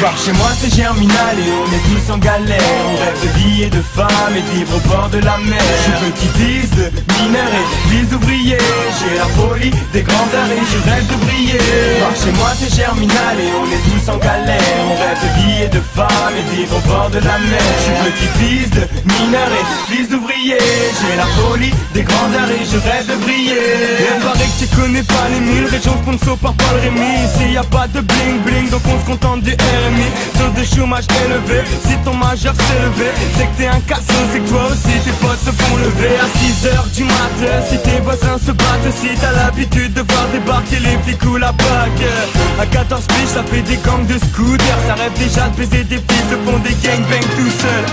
Par chez moi c'est Germinal et on est tous en galère. On rêve de vie et de femme et de vivre au bord de la mer. Je suis petit-fils de mineur et fils d'ouvrier. J'ai la folie des grandeurs et je rêve de briller. Par chez moi c'est Germinal et on est tous en galère. On rêve de vie et de femme et de vivre au bord de la mer. Je suis petit-fils de mineur et fils d'ouvrier. J'ai la folie des grandeurs et je rêve de briller. Il paraît que tu connais pas les 1000 régions sponsor par Paul Rémy. Ici y a pas de bling bling donc on se contente du RMI. Taux de chômage élevé, si ton majeur s'est levé, c'est que t'es un casson, c'est que toi aussi tes potes se font lever à 6h du matin. Si tes voisins se battent, si t'as l'habitude de voir débarquer les flics ou la PAC. À 14 piges ça fait des gangs de scooters. Ça rêve déjà de baiser des filles, se font des gangbangs tout seul.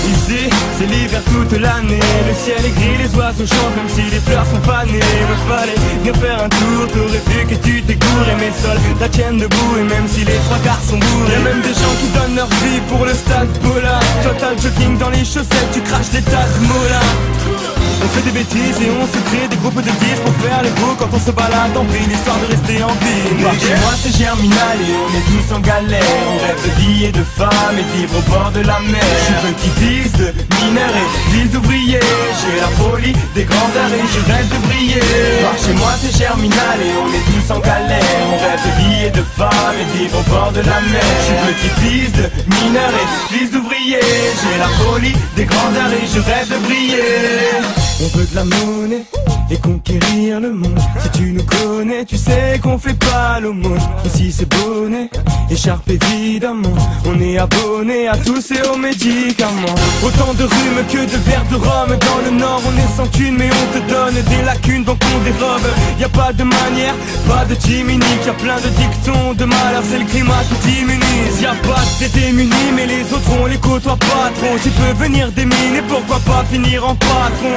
Ici c'est l'hiver toute l'année. Le ciel est gris, les oiseaux chantent même si les fleurs sont fanées. Me fallait venir faire un tour, t'aurais vu que tu t'égoures. Et mes sols la tiennent debout et même si les trois quarts sont bourrés. Y'a même des gens qui donnent leur vie pour le stade Bola. Total jogging dans les chaussettes, tu craches des tas de mola. On fait des bêtises et on se crée des groupes de 10 pour faire les beaux quand on se balade en ville, histoire de rester en ville. Par chez moi c'est Germinal et on est tous en galère. On rêve de vie et de femme et de vivre au bord de la mer. Je suis petit-fils de mineur et fils d'ouvrier. J'ai la folie des grandeurs et je rêve de briller. Par chez moi c'est Germinal et on est tous en galère. On rêve de vie et de femme et de vivre au bord de la mer. Je suis petit-fils de mineur et fils d'ouvrier. J'ai la folie des grandeurs et je rêve de briller. On veut de la monnaie et conquérir le monde. Si tu nous connais, tu sais qu'on fait pas l'aumône. Ici c'est bonnet, écharpe évidemment. On est abonné à tous et aux médicaments. Autant de rhume que de verres de rhum. Dans le nord on est sans thune mais on te donne des lacunes donc on dérobe. Y'a pas de manière, pas de Jiminique. Y'a plein de dictons de malheur, c'est le climat qui t'immunise. Y'a pas de démunis mais les autres on les côtoie patron. Tu peux venir déminer, pourquoi pas finir en patron.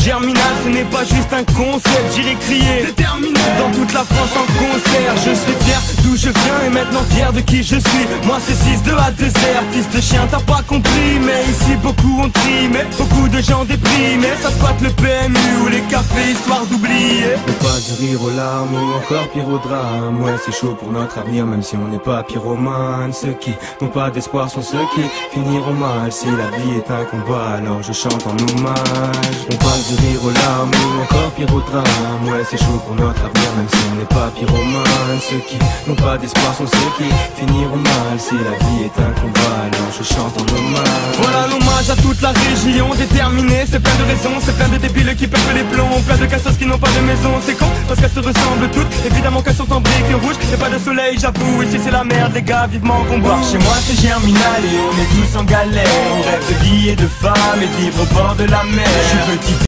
Germinal ce n'est pas juste un concept, j'irai crier déterminé dans toute la France en concert. Je suis fier d'où je viens et maintenant fier de qui je suis. Moi c'est 6-2 à 2 R, fils de chien t'as pas compris. Mais ici beaucoup ont trimé, beaucoup de gens déprimés. Ça squatte le PMU ou les cafés histoire d'oublier. Ne pas de rire aux larmes ou encore pire au drame. Ouais c'est chaud pour notre avenir même si on n'est pas pyromane. Ceux qui n'ont pas d'espoir sont ceux qui finiront mal. Si la vie est un combat alors je chante en hommage. On parle de rire aux larmes ou encore pire au drame. Ouais c'est chaud pour notre avenir même si on n'est pas pyromane. Ceux qui n'ont pas d'espoir sont ceux qui finiront mal. Si la vie est un combat alors je chante en hommage. Voilà l'hommage à toute la région déterminée. C'est plein de raisons, c'est plein de débiles qui pètent les plombs. Plein de cassos qui n'ont pas de maison. C'est con parce qu'elles se ressemblent toutes. Évidemment qu'elles sont en briques rouges. Y'a pas de soleil j'avoue, ici c'est la merde les gars, vivement qu'on boit. Chez moi c'est Germinal et on est tous en galère. On rêve de vie et de femme et de vivre au bord de la mer. Je suis petit